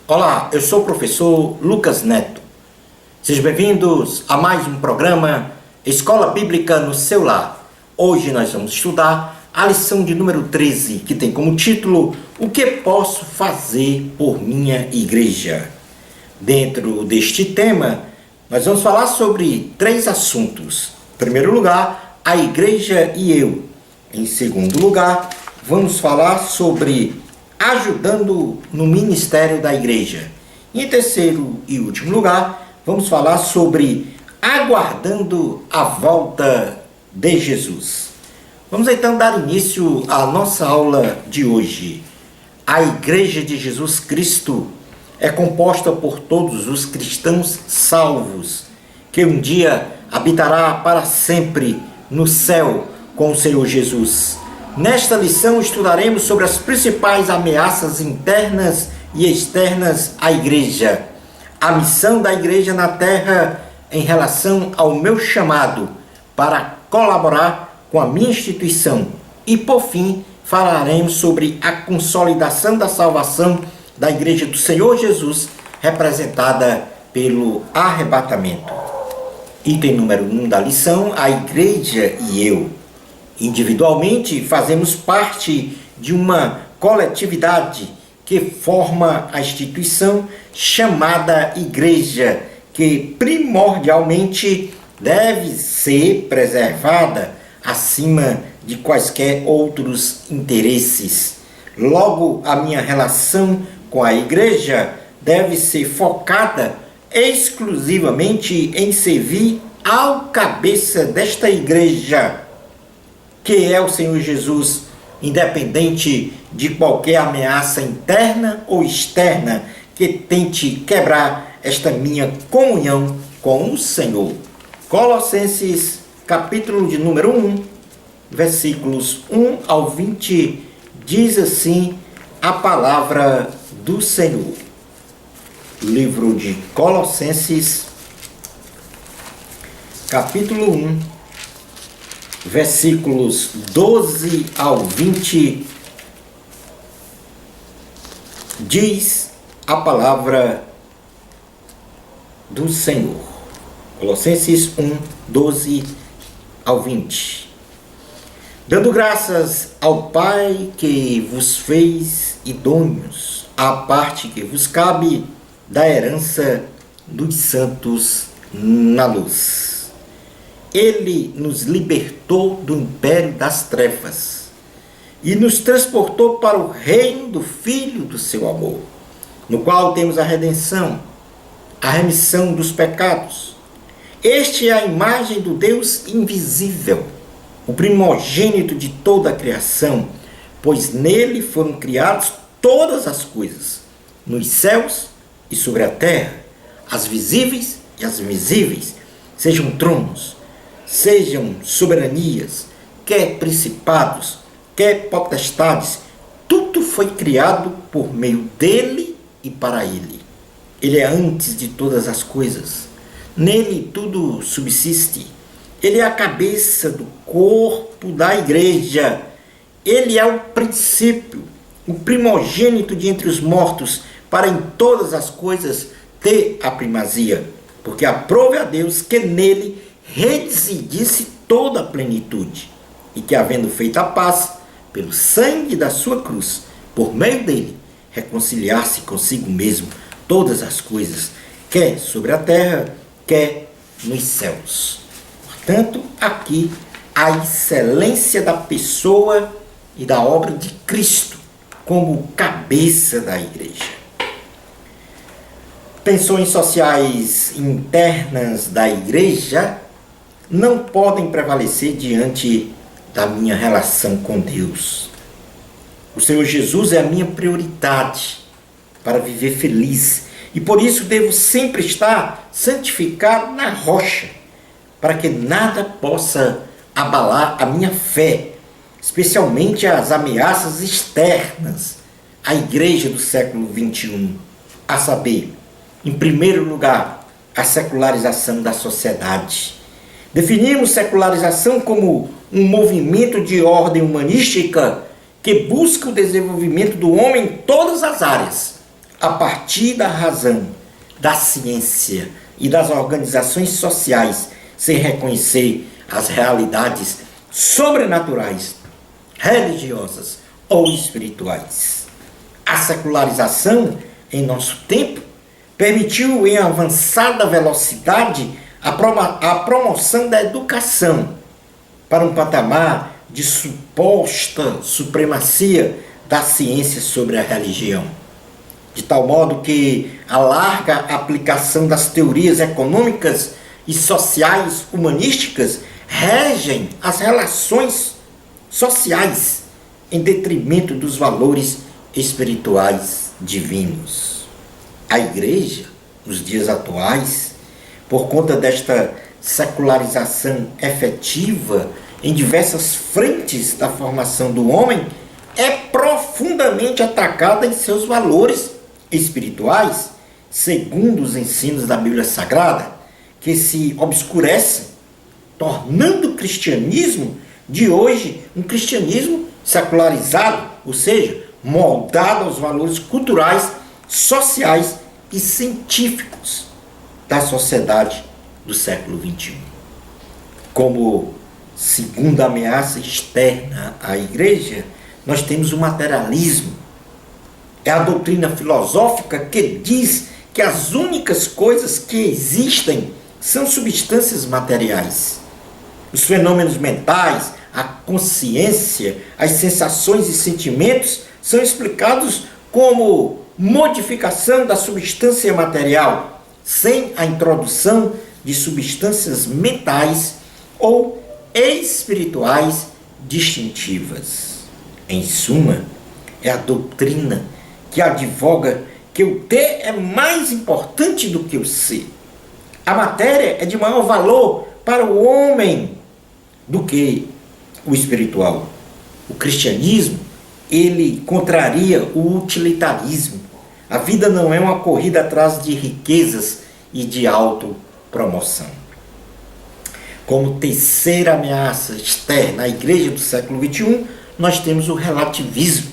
Olá, eu sou o professor Lucas Neto. Sejam bem-vindos a mais um programa Escola Bíblica no seu lar. Hoje nós vamos estudar a lição de número 13, que tem como título O que posso fazer por minha igreja? Dentro deste tema, nós vamos falar sobre 3 assuntos. Em primeiro lugar, a igreja e eu. Em segundo lugar, vamos falar sobre ajudando no ministério da igreja. E em terceiro e último lugar, vamos falar sobre aguardando a volta de Jesus. Vamos então dar início à nossa aula de hoje. A Igreja de Jesus Cristo é composta por todos os cristãos salvos, que um dia habitará para sempre no céu com o Senhor Jesus. Nesta lição estudaremos sobre as principais ameaças internas e externas à igreja, a missão da igreja na terra em relação ao meu chamado para colaborar com a minha instituição e, por fim, falaremos sobre a consolidação da salvação da igreja do Senhor Jesus, representada pelo arrebatamento. Item número 1 da lição, a igreja e eu. Individualmente, fazemos parte de uma coletividade que forma a instituição chamada igreja, que primordialmente deve ser preservada acima de quaisquer outros interesses. Logo, a minha relação com a igreja deve ser focada exclusivamente em servir ao cabeça desta igreja, que é o Senhor Jesus, independente de qualquer ameaça interna ou externa que tente quebrar esta minha comunhão com o Senhor. Colossenses, capítulo de número 1, versículos 1 ao 20, diz assim a palavra do Senhor. Livro de Colossenses, capítulo 1, versículos 12 ao 20, diz a palavra do Senhor. Colossenses 1, 12 ao 20. Dando graças ao Pai que vos fez idôneos à parte que vos cabe da herança dos santos na luz. Ele nos libertou do império das trevas e nos transportou para o reino do Filho do seu amor, no qual temos a redenção, a remissão dos pecados. Este é a imagem do Deus invisível, o primogênito de toda a criação, pois nele foram criadas todas as coisas, nos céus e sobre a terra, as visíveis e as invisíveis, sejam tronos, sejam soberanias, quer principados, quer potestades, tudo foi criado por meio dele e para ele. Ele é antes de todas as coisas, nele tudo subsiste. Ele é a cabeça do corpo da igreja, ele é o princípio, o primogênito de entre os mortos, para em todas as coisas ter a primazia, porque aprove a Deus que nele residisse toda a plenitude, e que, havendo feito a paz pelo sangue da sua cruz, por meio dele, reconciliar-se consigo mesmo todas as coisas, quer sobre a terra, quer nos céus. Portanto, aqui a excelência da pessoa e da obra de Cristo como cabeça da igreja. Tensões sociais internas da igreja não podem prevalecer diante da minha relação com Deus. O Senhor Jesus é a minha prioridade para viver feliz, e por isso devo sempre estar santificado na rocha, para que nada possa abalar a minha fé, especialmente as ameaças externas à igreja do século XXI, a saber, em primeiro lugar, a secularização da sociedade. Definimos secularização como um movimento de ordem humanística que busca o desenvolvimento do homem em todas as áreas, a partir da razão, da ciência e das organizações sociais, sem reconhecer as realidades sobrenaturais, religiosas ou espirituais. A secularização, em nosso tempo, permitiu em avançada velocidade a promoção da educação para um patamar de suposta supremacia da ciência sobre a religião, de tal modo que a larga aplicação das teorias econômicas e sociais humanísticas regem as relações sociais em detrimento dos valores espirituais divinos. A Igreja, nos dias atuais, por conta desta secularização efetiva em diversas frentes da formação do homem, é profundamente atacada em seus valores espirituais, segundo os ensinos da Bíblia Sagrada, que se obscurecem, tornando o cristianismo de hoje um cristianismo secularizado, ou seja, moldado aos valores culturais, sociais e científicos da sociedade do século XXI. Como segunda ameaça externa à Igreja, nós temos o materialismo. É a doutrina filosófica que diz que as únicas coisas que existem são substâncias materiais. Os fenômenos mentais, a consciência, as sensações e sentimentos são explicados como modificação da substância material, sem a introdução de substâncias mentais ou espirituais distintivas. Em suma, é a doutrina que advoga que o ter é mais importante do que o ser. A matéria é de maior valor para o homem do que o espiritual. O cristianismo, ele contraria o utilitarismo. A vida não é uma corrida atrás de riquezas e de autopromoção. Como terceira ameaça externa à Igreja do século XXI, nós temos o relativismo.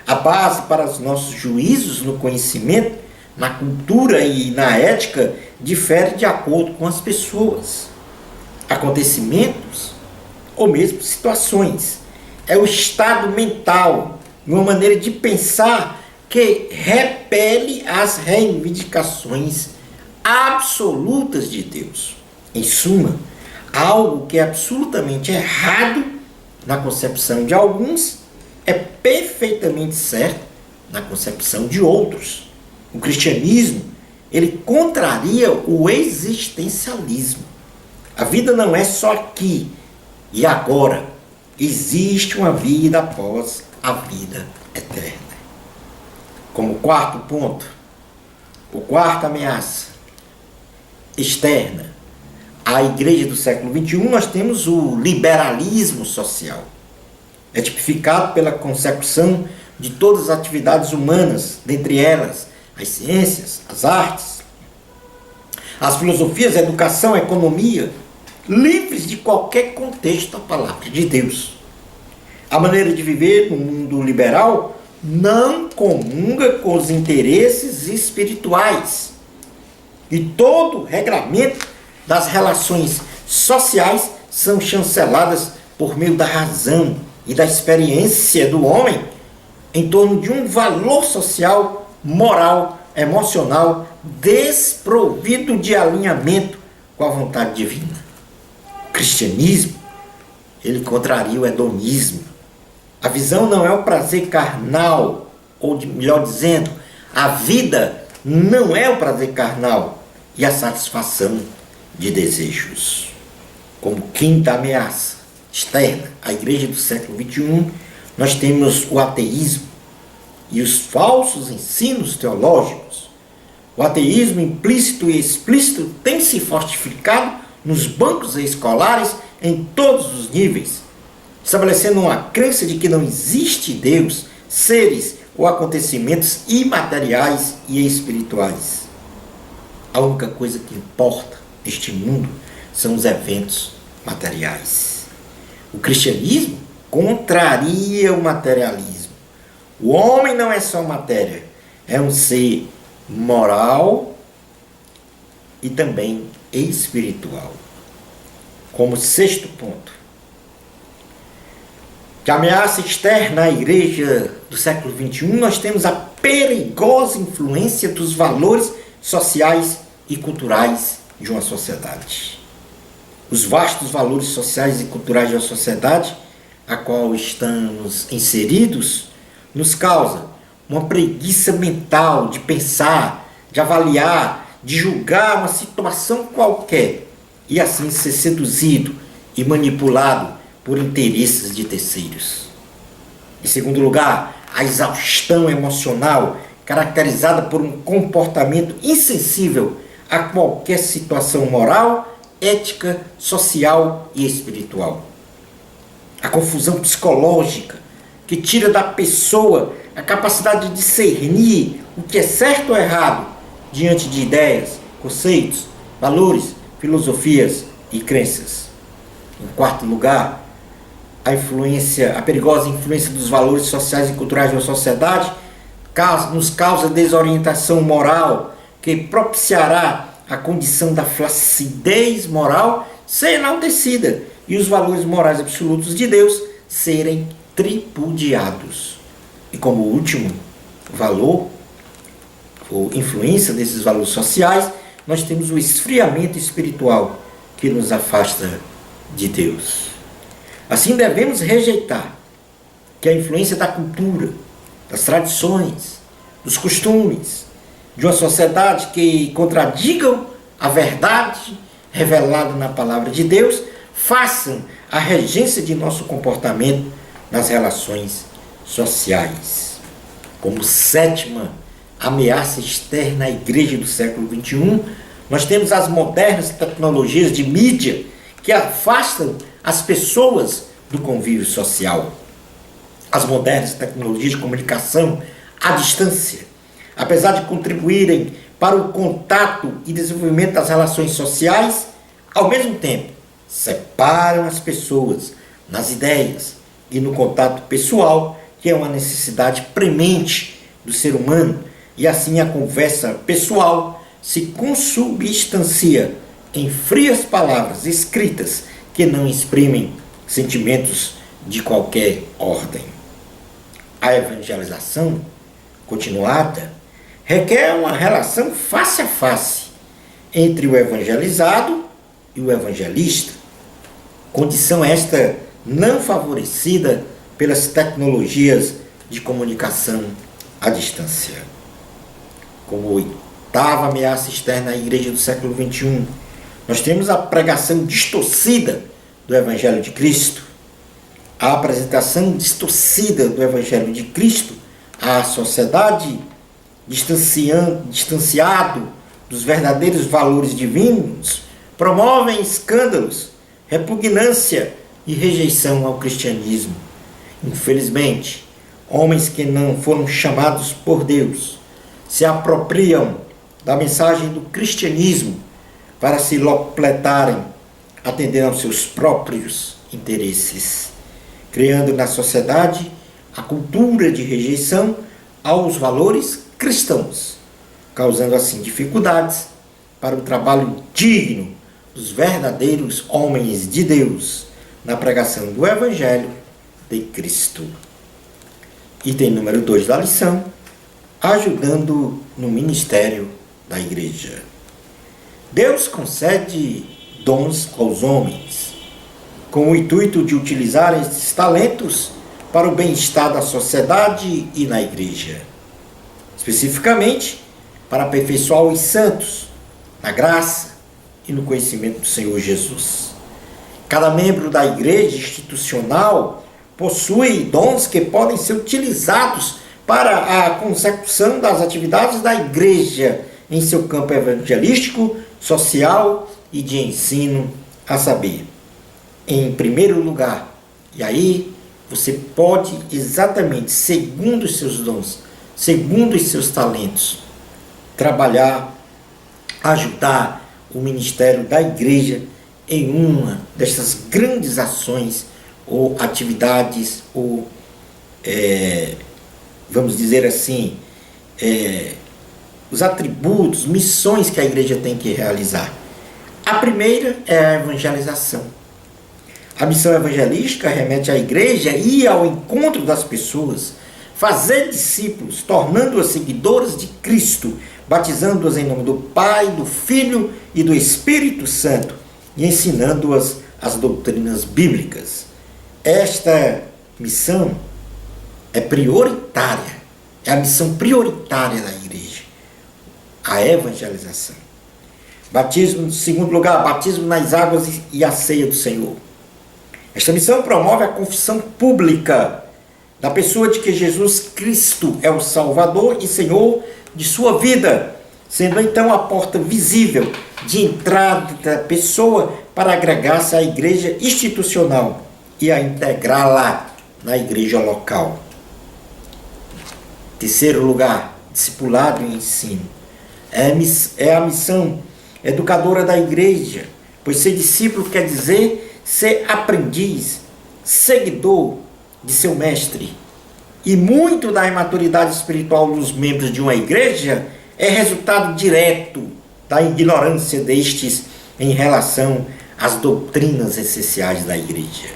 A base para os nossos juízos no conhecimento, na cultura e na ética difere de acordo com as pessoas, acontecimentos ou mesmo situações. É o estado mental, uma maneira de pensar que repele as reivindicações absolutas de Deus. Em suma, algo que é absolutamente errado na concepção de alguns é perfeitamente certo na concepção de outros. O cristianismo, ele contraria o existencialismo. A vida não é só aqui e agora. Existe uma vida após a vida eterna. Como quarto ponto, o quarta ameaça externa à Igreja do século XXI, nós temos o liberalismo social. É tipificado pela consecução de todas as atividades humanas, dentre elas as ciências, as artes, as filosofias, a educação, a economia, livres de qualquer contexto da palavra de Deus. A maneira de viver no mundo liberal não comunga com os interesses espirituais. E todo o regramento das relações sociais são chanceladas por meio da razão e da experiência do homem em torno de um valor social, moral, emocional, desprovido de alinhamento com a vontade divina. O cristianismo, ele contraria o hedonismo. A visão não é o prazer carnal, ou melhor dizendo, a vida não é o prazer carnal e a satisfação de desejos. Como quinta ameaça externa à Igreja do século XXI, nós temos o ateísmo e os falsos ensinos teológicos. O ateísmo implícito e explícito tem se fortificado nos bancos escolares em todos os níveis, estabelecendo uma crença de que não existe Deus, seres ou acontecimentos imateriais e espirituais. A única coisa que importa neste mundo são os eventos materiais. O cristianismo contraria o materialismo. O homem não é só matéria, é um ser moral e também espiritual. Como sexto ponto, que ameaça externa à igreja do século XXI, nós temos a perigosa influência dos valores sociais e culturais de uma sociedade. Os vastos valores sociais e culturais de uma sociedade a qual estamos inseridos nos causa uma preguiça mental de pensar, de avaliar, de julgar uma situação qualquer e assim ser seduzido e manipulado por interesses de terceiros. Em segundo lugar, a exaustão emocional caracterizada por um comportamento insensível a qualquer situação moral, ética, social e espiritual. A confusão psicológica que tira da pessoa a capacidade de discernir o que é certo ou errado diante de ideias, conceitos, valores, filosofias e crenças. Em quarto lugar, a perigosa influência dos valores sociais e culturais de uma sociedade nos causa desorientação moral que propiciará a condição da flacidez moral ser enaltecida e os valores morais absolutos de Deus serem tripudiados. E como último valor, ou influência desses valores sociais, nós temos o esfriamento espiritual que nos afasta de Deus. Assim devemos rejeitar que a influência da cultura, das tradições, dos costumes, de uma sociedade que contradigam a verdade revelada na palavra de Deus, façam a regência de nosso comportamento nas relações sociais. Como sétima ameaça externa à igreja do século XXI, nós temos as modernas tecnologias de mídia que afastam as pessoas do convívio social. As modernas tecnologias de comunicação à distância, apesar de contribuírem para o contato e desenvolvimento das relações sociais, ao mesmo tempo separam as pessoas nas ideias e no contato pessoal, que é uma necessidade premente do ser humano, e assim a conversa pessoal se consubstancia em frias palavras escritas que não exprimem sentimentos de qualquer ordem. A evangelização continuada requer uma relação face a face entre o evangelizado e o evangelista, condição esta não favorecida pelas tecnologias de comunicação à distância. Como oitava ameaça externa à igreja do século XXI, nós temos a pregação distorcida do Evangelho de Cristo, a apresentação distorcida do Evangelho de Cristo à sociedade, distanciado dos verdadeiros valores divinos, promovem escândalos, repugnância e rejeição ao cristianismo. Infelizmente, homens que não foram chamados por Deus se apropriam da mensagem do cristianismo para se lopletarem, atendendo aos seus próprios interesses, criando na sociedade a cultura de rejeição aos valores cristãos, causando assim dificuldades para o trabalho digno dos verdadeiros homens de Deus na pregação do Evangelho de Cristo. Item número 2 da lição: ajudando no ministério da igreja. Deus concede dons aos homens, com o intuito de utilizar esses talentos para o bem-estar da sociedade e na igreja. Especificamente, para aperfeiçoar os santos na graça e no conhecimento do Senhor Jesus. Cada membro da igreja institucional possui dons que podem ser utilizados para a consecução das atividades da igreja em seu campo evangelístico, social e de ensino, a saber, em primeiro lugar, e aí você pode exatamente, segundo os seus dons, segundo os seus talentos, trabalhar, ajudar o ministério da igreja em uma dessas grandes ações ou atividades ou, vamos dizer assim, os atributos, missões que a igreja tem que realizar. A primeira é a evangelização. A missão evangelística remete à igreja a ir ao encontro das pessoas, fazer discípulos, tornando-as seguidoras de Cristo, batizando-as em nome do Pai, do Filho e do Espírito Santo e ensinando-as as doutrinas bíblicas. Esta missão é prioritária, é a missão prioritária da igreja, a evangelização. Batismo, em segundo lugar, batismo nas águas e a ceia do Senhor. Esta missão promove a confissão pública da pessoa de que Jesus Cristo é o Salvador e Senhor de sua vida, sendo então a porta visível de entrada da pessoa para agregar-se à igreja institucional e a integrá-la na igreja local. Terceiro lugar, discipulado e ensino. É a missão educadora da igreja, pois ser discípulo quer dizer ser aprendiz, seguidor de seu mestre. E muito da imaturidade espiritual dos membros de uma igreja é resultado direto da ignorância destes em relação às doutrinas essenciais da igreja.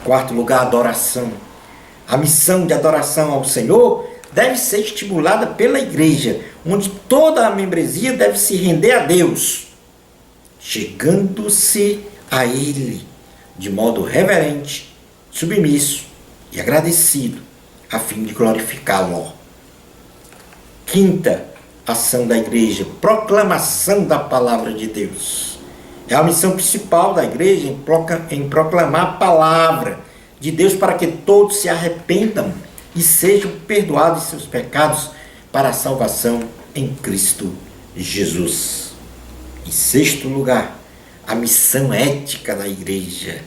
Quarto lugar, adoração. A missão de adoração ao Senhor deve ser estimulada pela igreja, onde toda a membresia deve se render a Deus, chegando-se a Ele de modo reverente, submisso e agradecido, a fim de glorificá-lo. Quinta ação da igreja, proclamação da palavra de Deus. É a missão principal da igreja em proclamar a palavra de Deus para que todos se arrependam e sejam perdoados seus pecados para a salvação em Cristo Jesus. Em sexto lugar, a missão ética da igreja.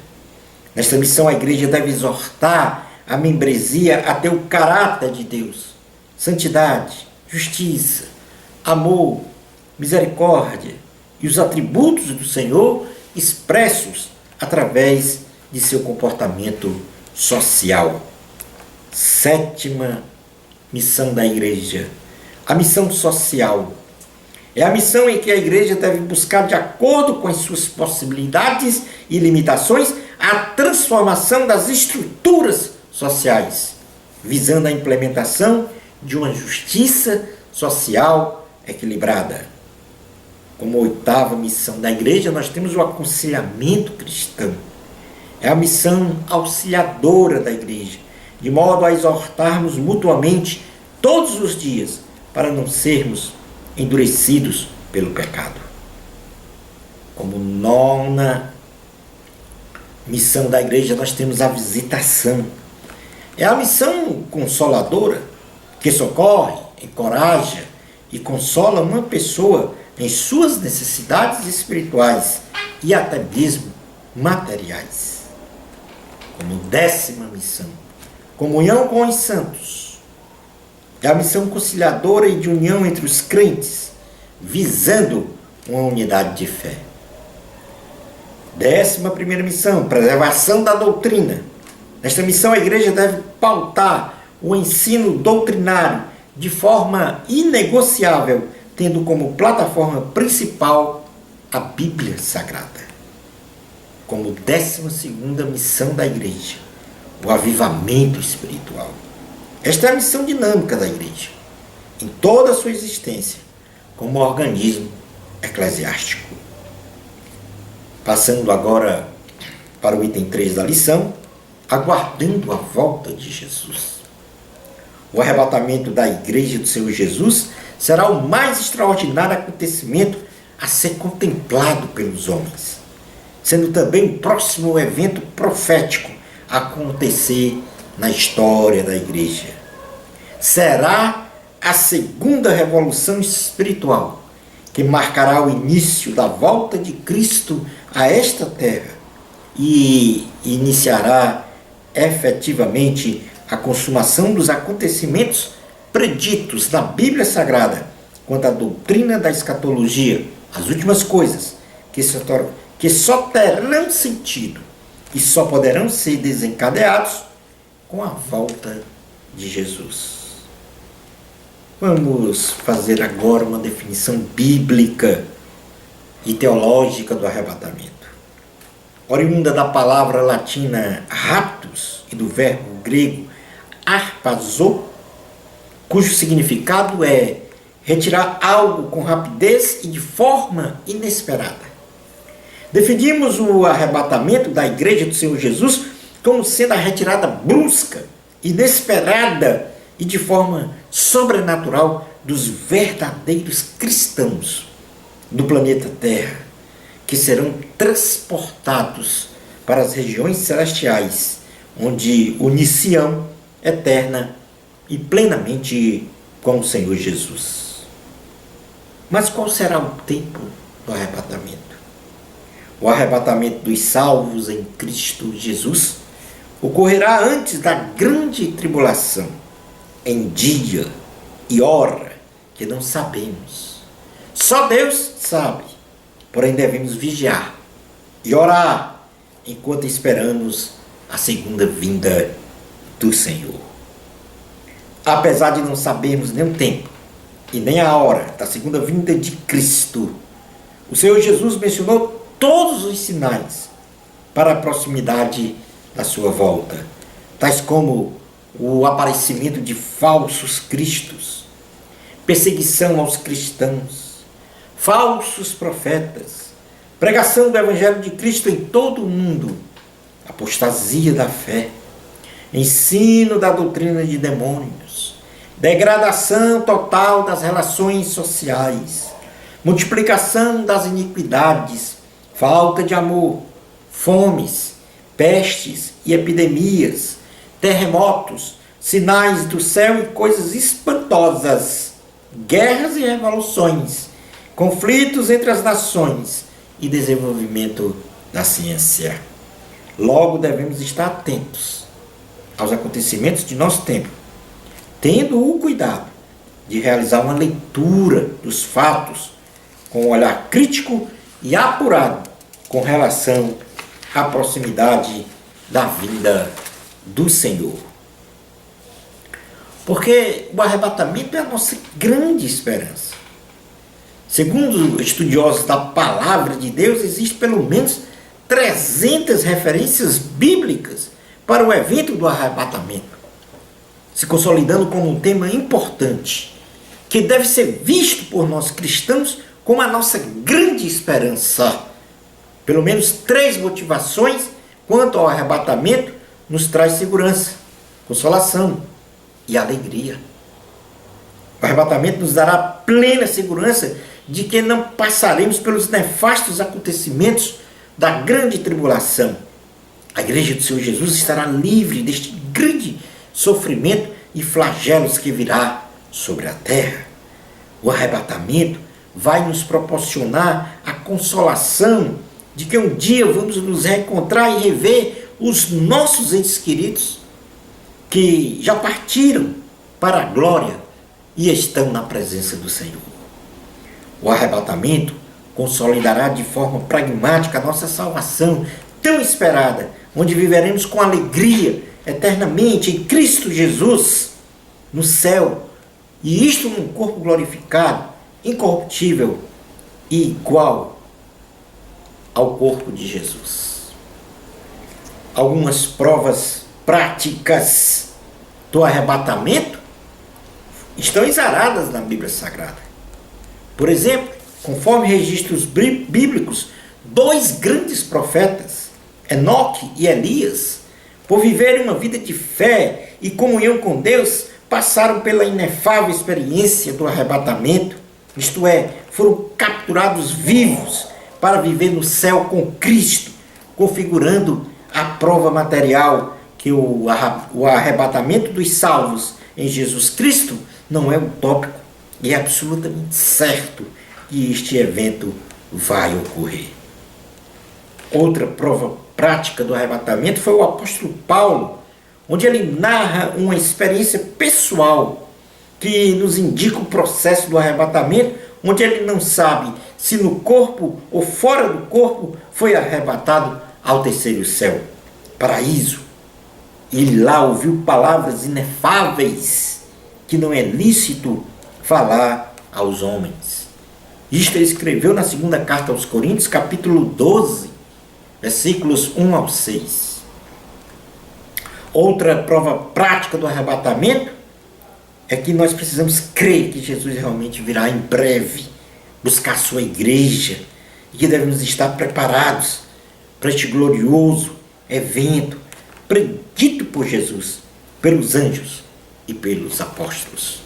Nesta missão, a igreja deve exortar a membresia a ter o caráter de Deus, santidade, justiça, amor, misericórdia e os atributos do Senhor expressos através de seu comportamento social. Sétima missão da igreja, a missão social. É a missão em que a igreja deve buscar, de acordo com as suas possibilidades e limitações, a transformação das estruturas sociais, visando a implementação de uma justiça social equilibrada. Como oitava missão da igreja, nós temos o aconselhamento cristão. É a missão auxiliadora da igreja, de modo a exortarmos mutuamente todos os dias para não sermos endurecidos pelo pecado. Como nona missão da igreja, nós temos a visitação. É a missão consoladora que socorre, encoraja e consola uma pessoa em suas necessidades espirituais e até mesmo materiais. Como décima missão, comunhão com os santos. É a missão conciliadora e de união entre os crentes, visando uma unidade de fé. 11ª missão, preservação da doutrina. Nesta missão, a igreja deve pautar o ensino doutrinário de forma inegociável, tendo como plataforma principal a Bíblia Sagrada. Como 12ª missão da igreja, o avivamento espiritual. Esta é a missão dinâmica da igreja, em toda a sua existência, como organismo eclesiástico. Passando agora para o item 3 da lição, aguardando a volta de Jesus. O arrebatamento da igreja do Senhor Jesus será o mais extraordinário acontecimento a ser contemplado pelos homens, sendo também o próximo evento profético a acontecer na história da igreja. Será a segunda revolução espiritual, que marcará o início da volta de Cristo a esta terra e iniciará efetivamente a consumação dos acontecimentos preditos na Bíblia Sagrada quanto à doutrina da escatologia, as últimas coisas que só terão sentido e só poderão ser desencadeados com a volta de Jesus. Vamos fazer agora uma definição bíblica e teológica do arrebatamento. Oriunda da palavra latina raptus e do verbo grego harpazo, cujo significado é retirar algo com rapidez e de forma inesperada. Definimos o arrebatamento da Igreja do Senhor Jesus como sendo a retirada brusca, inesperada e de forma sobrenatural dos verdadeiros cristãos do planeta Terra, que serão transportados para as regiões celestiais, onde uniciam eterna e plenamente com o Senhor Jesus. Mas qual será o tempo do arrebatamento? O arrebatamento dos salvos em Cristo Jesus ocorrerá antes da grande tribulação, em dia e hora que não sabemos. Só Deus sabe, porém devemos vigiar e orar enquanto esperamos a segunda vinda do Senhor. Apesar de não sabermos nem o tempo e nem a hora da segunda vinda de Cristo, o Senhor Jesus mencionou todos os sinais para a proximidade da sua volta, tais como o aparecimento de falsos cristos, perseguição aos cristãos, falsos profetas, pregação do Evangelho de Cristo em todo o mundo, apostasia da fé, ensino da doutrina de demônios, degradação total das relações sociais, multiplicação das iniquidades, falta de amor, fomes, pestes e epidemias, terremotos, sinais do céu e coisas espantosas, guerras e revoluções, conflitos entre as nações e desenvolvimento da ciência. Logo devemos estar atentos aos acontecimentos de nosso tempo, tendo o cuidado de realizar uma leitura dos fatos com um olhar crítico e apurado com relação à proximidade da vinda do Senhor. Porque o arrebatamento é a nossa grande esperança. Segundo estudiosos da palavra de Deus, existem pelo menos 300 referências bíblicas para o evento do arrebatamento, se consolidando como um tema importante, que deve ser visto por nós cristãos como a nossa grande esperança. Pelo menos 3 motivações quanto ao arrebatamento nos traz segurança, consolação e alegria. O arrebatamento nos dará plena segurança de que não passaremos pelos nefastos acontecimentos da grande tribulação. A Igreja do Senhor Jesus estará livre deste grande sofrimento e flagelos que virá sobre a terra. O arrebatamento vai nos proporcionar a consolação de que um dia vamos nos reencontrar e rever os nossos entes queridos que já partiram para a glória e estão na presença do Senhor. O arrebatamento consolidará de forma pragmática a nossa salvação tão esperada, onde viveremos com alegria eternamente em Cristo Jesus no céu, e isto num corpo glorificado, incorruptível e igual ao corpo de Jesus. Algumas provas práticas do arrebatamento estão exaradas na Bíblia Sagrada. Por exemplo, conforme registros bíblicos, 2 grandes profetas, Enoque e Elias, por viverem uma vida de fé e comunhão com Deus, passaram pela inefável experiência do arrebatamento, isto é, foram capturados vivos para viver no céu com Cristo, configurando a prova material que o arrebatamento dos salvos em Jesus Cristo não é utópico e é absolutamente certo que este evento vai ocorrer. Outra prova prática do arrebatamento foi o apóstolo Paulo, onde ele narra uma experiência pessoal que nos indica o processo do arrebatamento, onde ele não sabe se no corpo ou fora do corpo foi arrebatado ao terceiro céu, paraíso. Ele lá ouviu palavras inefáveis que não é lícito falar aos homens. Isto ele escreveu na segunda carta aos Coríntios, capítulo 12, versículos 1 ao 6. Outra prova prática do arrebatamento é que nós precisamos crer que Jesus realmente virá em breve buscar a sua igreja e que devemos estar preparados para este glorioso evento predito por Jesus, pelos anjos e pelos apóstolos.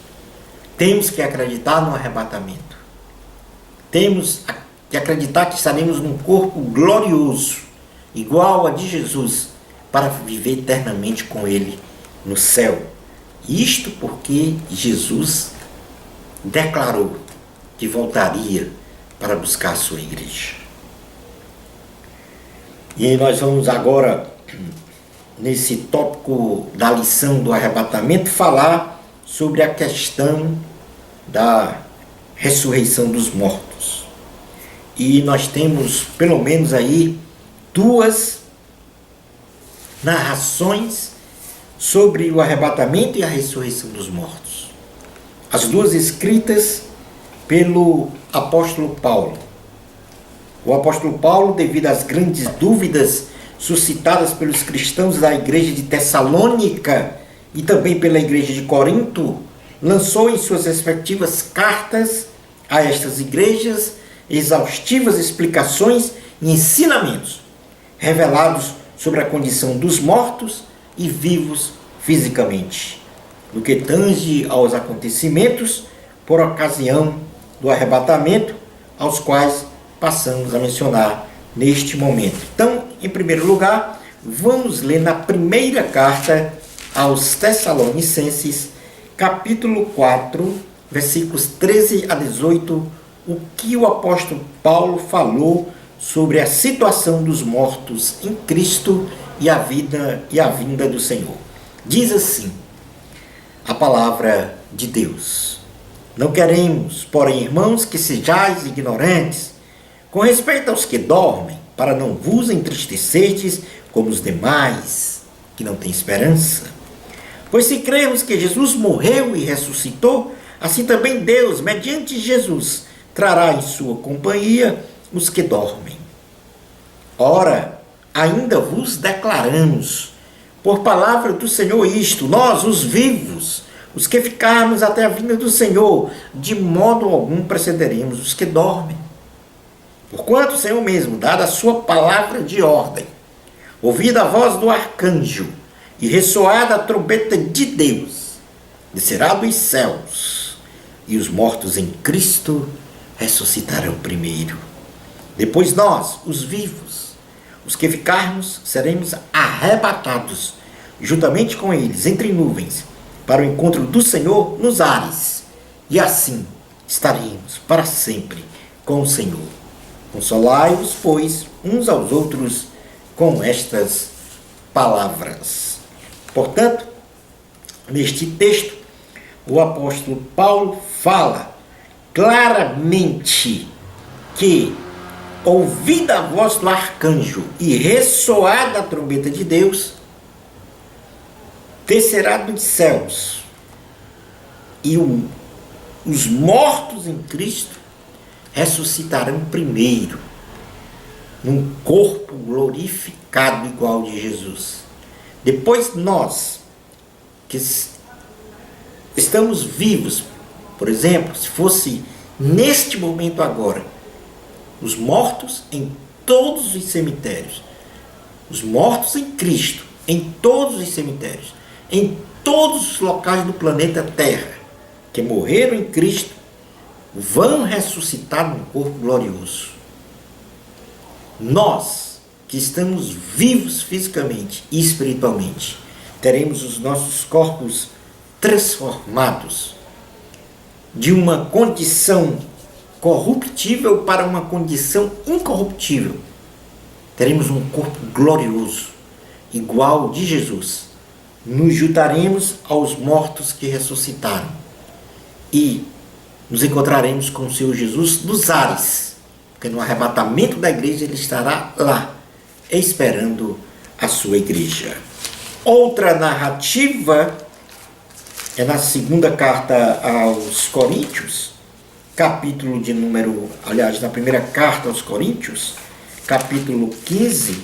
Temos que acreditar no arrebatamento. Temos que acreditar que estaremos num corpo glorioso, igual a de Jesus, para viver eternamente com Ele no céu. Isto porque Jesus declarou que voltaria para buscar a sua igreja. E nós vamos agora, nesse tópico da lição do arrebatamento, falar sobre a questão da ressurreição dos mortos. E nós temos pelo menos aí duas narrações sobre o arrebatamento e a ressurreição dos mortos. As duas escritas pelo apóstolo Paulo. O apóstolo Paulo, devido às grandes dúvidas suscitadas pelos cristãos da igreja de Tessalônica e também pela igreja de Corinto, lançou em suas respectivas cartas a estas igrejas exaustivas explicações e ensinamentos revelados sobre a condição dos mortos e vivos fisicamente, no que tange aos acontecimentos por ocasião do arrebatamento, aos quais passamos a mencionar neste momento. Então, em primeiro lugar, vamos ler na primeira carta aos Tessalonicenses, capítulo 4, versículos 13 a 18, o que o apóstolo Paulo falou sobre a situação dos mortos em Cristo e a vida e a vinda do Senhor. Diz assim a palavra de Deus: não queremos, porém, irmãos, que sejais ignorantes com respeito aos que dormem, para não vos entristecerdes como os demais, que não têm esperança. Pois se cremos que Jesus morreu e ressuscitou, assim também Deus, mediante Jesus, trará em sua companhia os que dormem. Ora, ainda vos declaramos, por palavra do Senhor, isto: nós, os vivos, os que ficarmos até a vinda do Senhor, de modo algum precederemos os que dormem. Porquanto o Senhor mesmo, dada a sua palavra de ordem, ouvida a voz do arcanjo e ressoada a trombeta de Deus, descerá dos céus, e os mortos em Cristo ressuscitarão primeiro. Depois nós, os vivos, os que ficarmos, seremos arrebatados juntamente com eles entre nuvens para o encontro do Senhor nos ares, e assim estaremos para sempre com o Senhor. Consolai-vos, pois, uns aos outros com estas palavras. Portanto, neste texto, o apóstolo Paulo fala claramente que, ouvida a voz do arcanjo e ressoada a trombeta de Deus, descerá dos céus, e os mortos em Cristo ressuscitarão primeiro, num corpo glorificado igual de Jesus. Depois nós, que estamos vivos, por exemplo, se fosse neste momento agora, os mortos em todos os cemitérios, os mortos em Cristo, em todos os cemitérios, em todos os locais do planeta Terra, que morreram em Cristo, vão ressuscitar num corpo glorioso. Nós, que estamos vivos fisicamente e espiritualmente, teremos os nossos corpos transformados de uma condição corruptível para uma condição incorruptível. Teremos um corpo glorioso, igual ao de Jesus. Nos juntaremos aos mortos que ressuscitaram e nos encontraremos com o Senhor Jesus nos ares, porque no arrebatamento da igreja ele estará lá, esperando a sua igreja. Outra narrativa É na segunda carta aos Coríntios, capítulo de número, aliás, na primeira carta aos Coríntios, capítulo 15,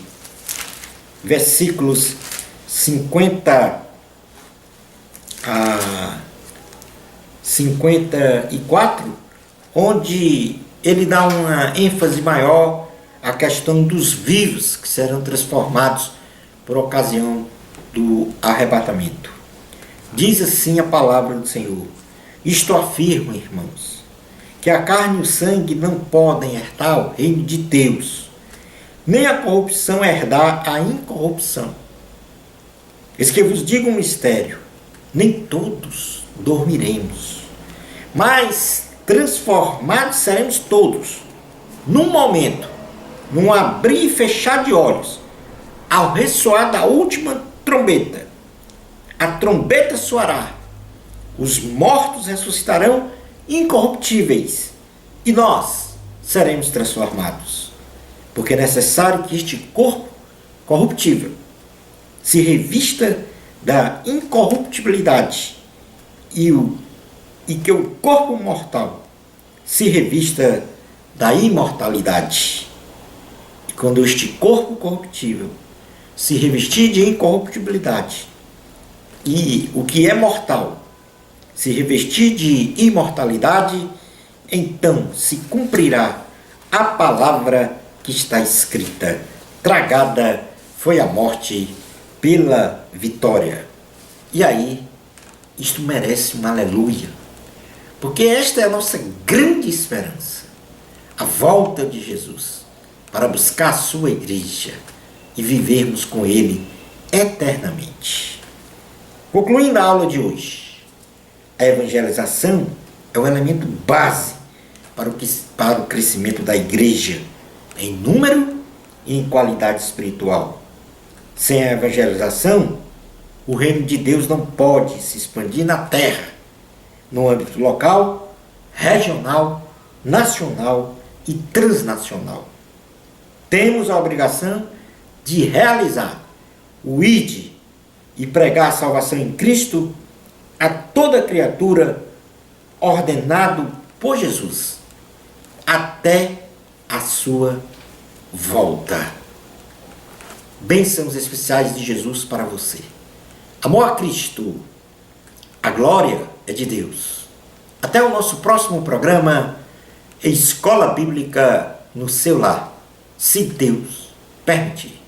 versículos 50 a 54, onde ele dá uma ênfase maior à questão dos vivos que serão transformados por ocasião do arrebatamento. Diz assim a palavra do Senhor: isto afirmo, irmãos, que a carne e o sangue não podem herdar o reino de Deus, nem a corrupção herdar a incorrupção. Eis que vos digo um mistério: nem todos dormiremos, mas transformados seremos todos, num momento, num abrir e fechar de olhos, ao ressoar da última trombeta. A trombeta soará, os mortos ressuscitarão incorruptíveis, e nós seremos transformados. Porque é necessário que este corpo corruptível se revista da incorruptibilidade e que o corpo mortal se revista da imortalidade. E quando este corpo corruptível se revestir de incorruptibilidade e o que é mortal se revestir de imortalidade, então se cumprirá a palavra que está escrita: tragada foi a morte pela vitória. E aí, isto merece um aleluia, porque esta é a nossa grande esperança, a volta de Jesus para buscar a sua igreja e vivermos com ele eternamente. Concluindo a aula de hoje, a evangelização é um elemento base para o crescimento da igreja em número e em qualidade espiritual. Sem a evangelização, o reino de Deus não pode se expandir na terra, no âmbito local, regional, nacional e transnacional. Temos a obrigação de realizar o ID e pregar a salvação em Cristo a toda criatura, ordenado por Jesus, até a sua volta. Bênçãos especiais de Jesus para você. Amor a Cristo, a glória é de Deus. Até o nosso próximo programa, Escola Bíblica no seu lar, se Deus permitir.